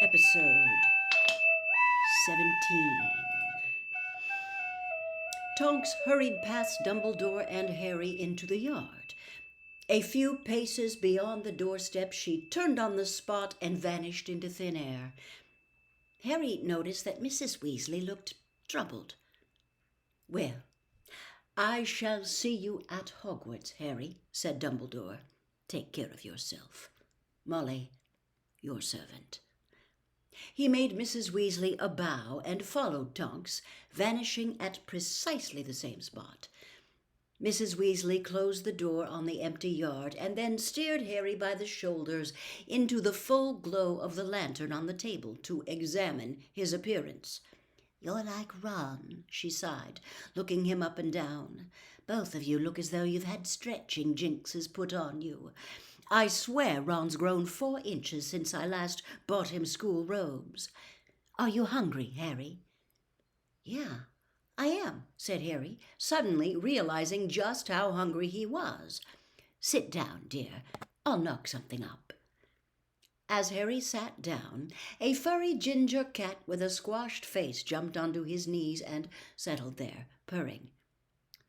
Episode 17. Tonks hurried past Dumbledore and Harry into the yard. A few paces beyond the doorstep, she turned on the spot and vanished into thin air. Harry noticed that Mrs. Weasley looked troubled. "Well, I shall see you at Hogwarts, Harry," said Dumbledore. "Take care of yourself. Molly, your servant." He made Mrs. Weasley a bow and followed Tonks, vanishing at precisely the same spot. Mrs. Weasley closed the door on the empty yard and then steered Harry by the shoulders into the full glow of the lantern on the table to examine his appearance. "You're like Ron," she sighed, looking him up and down. "Both of you look as though you've had stretching jinxes put on you. I swear Ron's grown 4 inches since I last bought him school robes. Are you hungry, Harry?" "Yeah, I am," said Harry, suddenly realizing just how hungry he was. "Sit down, dear. I'll knock something up." As Harry sat down, a furry ginger cat with a squashed face jumped onto his knees and settled there, purring.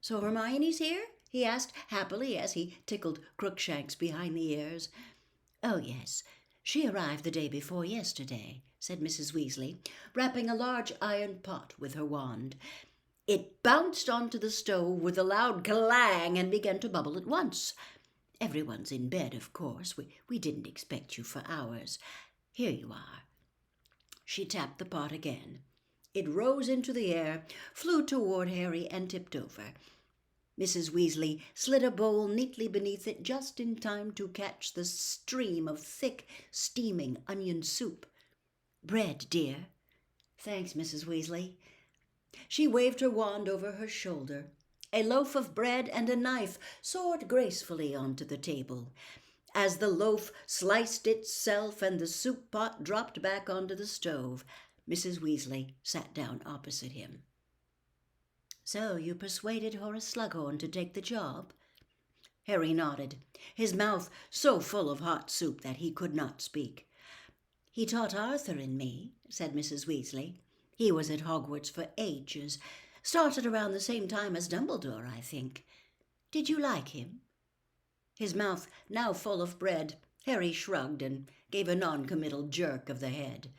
"So Hermione's here?" he asked happily as he tickled Crookshanks behind the ears. "Oh, yes. She arrived the day before yesterday," said Mrs. Weasley, rapping a large iron pot with her wand. It bounced onto the stove with a loud clang and began to bubble at once. "Everyone's in bed, of course. We didn't expect you for hours. Here you are." She tapped the pot again. It rose into the air, flew toward Harry, and tipped over. Mrs. Weasley slid a bowl neatly beneath it just in time to catch the stream of thick, steaming onion soup. "Bread, dear." "Thanks, Mrs. Weasley." She waved her wand over her shoulder. A loaf of bread and a knife soared gracefully onto the table. As the loaf sliced itself and the soup pot dropped back onto the stove, Mrs. Weasley sat down opposite him. "So you persuaded Horace Slughorn to take the job?" Harry nodded, his mouth so full of hot soup that he could not speak. "He taught Arthur and me," said Mrs. Weasley. "He was at Hogwarts for ages. Started around the same time as Dumbledore, I think. Did you like him?" His mouth now full of bread, Harry shrugged and gave a non-committal jerk of the head.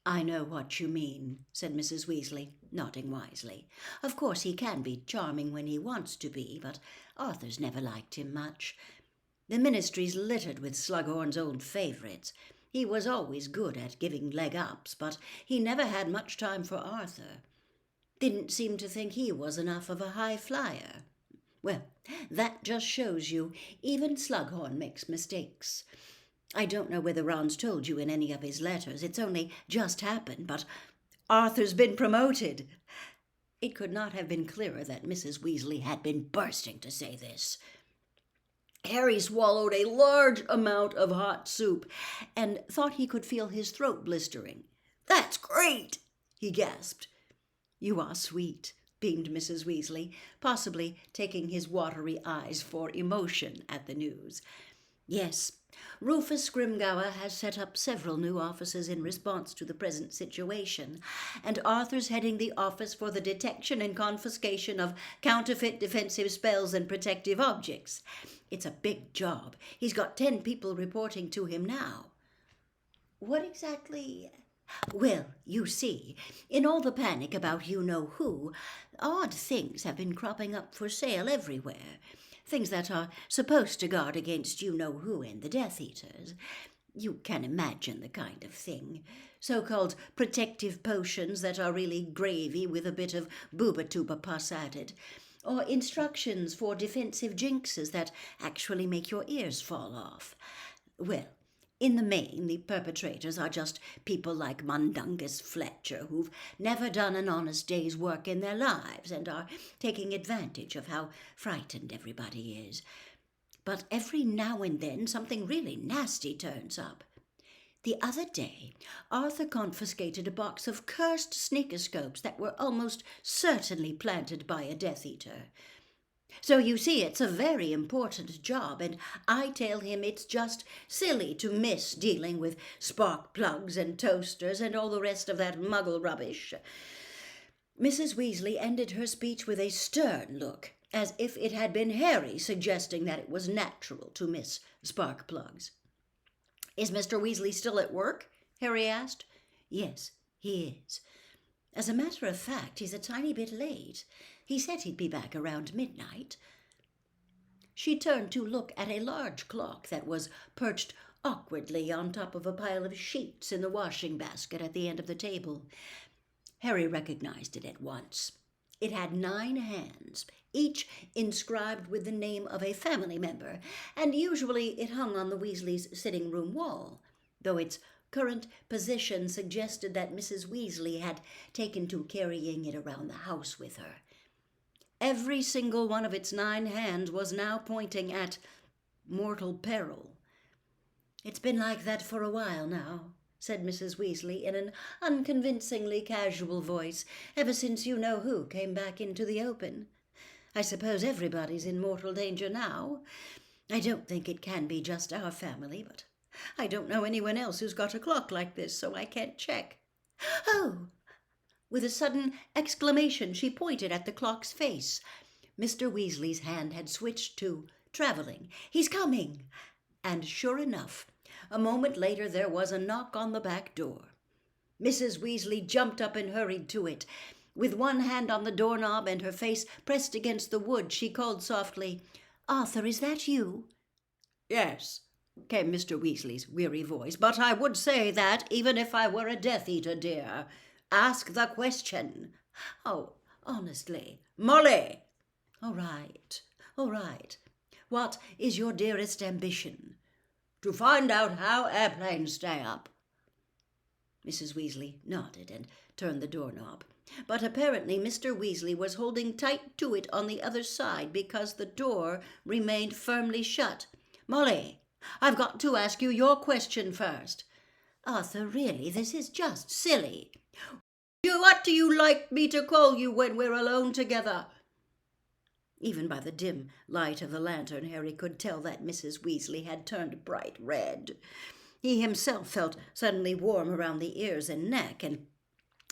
"I know what you mean," said Mrs. Weasley, nodding wisely. "Of course he can be charming when he wants to be, but Arthur's never liked him much. The ministry's littered with Slughorn's old favourites. He was always good at giving leg-ups, but he never had much time for Arthur. Didn't seem to think he was enough of a high flyer. Well, that just shows you, even Slughorn makes mistakes. I don't know whether Ron's told you in any of his letters. It's only just happened, but Arthur's been promoted." It could not have been clearer that Mrs. Weasley had been bursting to say this. Harry swallowed a large amount of hot soup and thought he could feel his throat blistering. "That's great!" he gasped. "You are sweet," beamed Mrs. Weasley, possibly taking his watery eyes for emotion at the news. "Yes, Rufus Scrimgeour has set up several new offices in response to the present situation, and Arthur's heading the office for the detection and confiscation of counterfeit defensive spells and protective objects. It's a big job. He's got 10 people reporting to him now." "What exactly—" "Well, you see, in all the panic about you-know-who, odd things have been cropping up for sale everywhere. Things that are supposed to guard against you-know-who and the Death Eaters. You can imagine the kind of thing. So-called protective potions that are really gravy with a bit of booba-tuba pus added. Or instructions for defensive jinxes that actually make your ears fall off. Well, in the main, the perpetrators are just people like Mundungus Fletcher, who've never done an honest day's work in their lives and are taking advantage of how frightened everybody is. But every now and then something really nasty turns up. The other day, Arthur confiscated a box of cursed sneakoscopes that were almost certainly planted by a Death Eater. So you see, it's a very important job, and I tell him it's just silly to miss dealing with spark plugs and toasters and all the rest of that muggle rubbish. Mrs. Weasley ended her speech with a stern look, as if it had been Harry suggesting that it was natural to miss spark plugs. "Is Mr. Weasley still at work?" Harry asked. "Yes, he is. As a matter of fact, he's a tiny bit late. He said he'd be back around midnight." She turned to look at a large clock that was perched awkwardly on top of a pile of sheets in the washing basket at the end of the table. Harry recognized it at once. It had 9 hands, each inscribed with the name of a family member, and usually it hung on the Weasleys' sitting room wall, though its current position suggested that Mrs. Weasley had taken to carrying it around the house with her. Every single one of its 9 hands was now pointing at mortal peril. "It's been like that for a while now," said Mrs. Weasley in an unconvincingly casual voice, "ever since you-know-who came back into the open. I suppose everybody's in mortal danger now. I don't think it can be just our family, but I don't know anyone else who's got a clock like this, so I can't check. Oh!" With a sudden exclamation, she pointed at the clock's face. Mr. Weasley's hand had switched to traveling. "He's coming!" And sure enough, a moment later there was a knock on the back door. Mrs. Weasley jumped up and hurried to it. With one hand on the doorknob and her face pressed against the wood, she called softly, "Arthur, is that you?" "Yes," came Mr. Weasley's weary voice, "but I would say that even if I were a Death Eater, dear. Ask the question." "Oh, honestly." "Molly!" All right. What is your dearest ambition?" "To find out how airplanes stay up." Mrs. Weasley nodded and turned the doorknob. But apparently Mr. Weasley was holding tight to it on the other side because the door remained firmly shut. "Molly, I've got to ask you your question first." "Arthur, really, this is just silly." "What do you like me to call you when we're alone together?" Even by the dim light of the lantern, Harry could tell that Mrs. Weasley had turned bright red. He himself felt suddenly warm around the ears and neck, and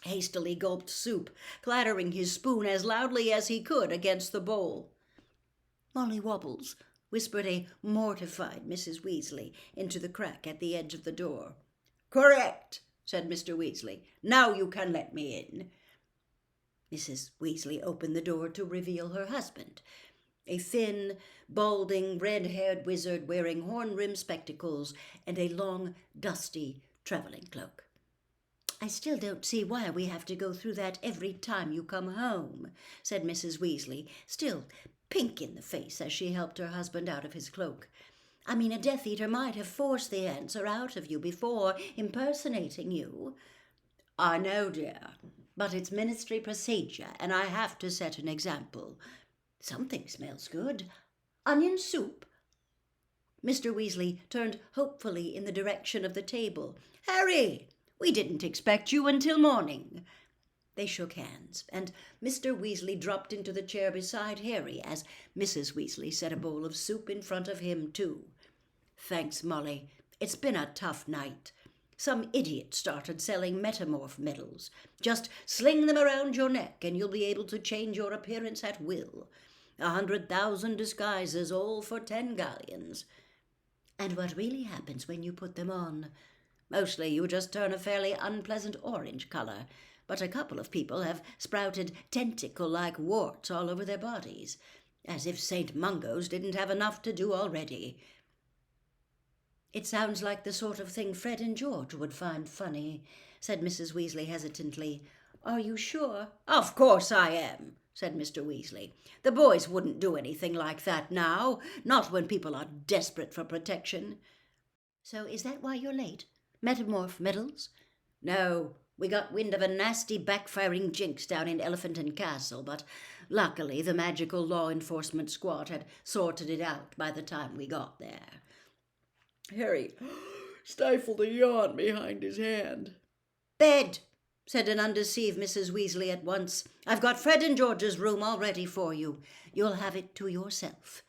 hastily gulped soup, clattering his spoon as loudly as he could against the bowl. "Molly Wobbles," whispered a mortified Mrs. Weasley into the crack at the edge of the door. "Correct," said Mr. Weasley. "Now you can let me in." Mrs. Weasley opened the door to reveal her husband, a thin, balding, red-haired wizard wearing horn-rimmed spectacles and a long, dusty traveling cloak. "I still don't see why we have to go through that every time you come home," said Mrs. Weasley, still pink in the face as she helped her husband out of his cloak. "I mean, a Death Eater might have forced the answer out of you before impersonating you." "I know, dear, but it's ministry procedure, and I have to set an example. Something smells good. Onion soup." Mr. Weasley turned hopefully in the direction of the table. "Harry, we didn't expect you until morning." They shook hands, and Mr. Weasley dropped into the chair beside Harry as Mrs. Weasley set a bowl of soup in front of him, too. "Thanks, Molly. It's been a tough night. Some idiot started selling metamorph medals. Just sling them around your neck and you'll be able to change your appearance at will. 100,000 disguises, all for 10 galleons. And what really happens when you put them on? Mostly you just turn a fairly unpleasant orange color, but a couple of people have sprouted tentacle-like warts all over their bodies, as if St. Mungo's didn't have enough to do already." "It sounds like the sort of thing Fred and George would find funny," said Mrs. Weasley hesitantly. "Are you sure?" "Of course I am," said Mr. Weasley. "The boys wouldn't do anything like that now, not when people are desperate for protection." "So is that why you're late? Metamorph medals?" "No, we got wind of a nasty backfiring jinx down in Elephant and Castle, but luckily the magical law enforcement squad had sorted it out by the time we got there." Harry stifled a yawn behind his hand. "Bed," said an undeceived Mrs. Weasley at once. "I've got Fred and George's room all ready for you. You'll have it to yourself.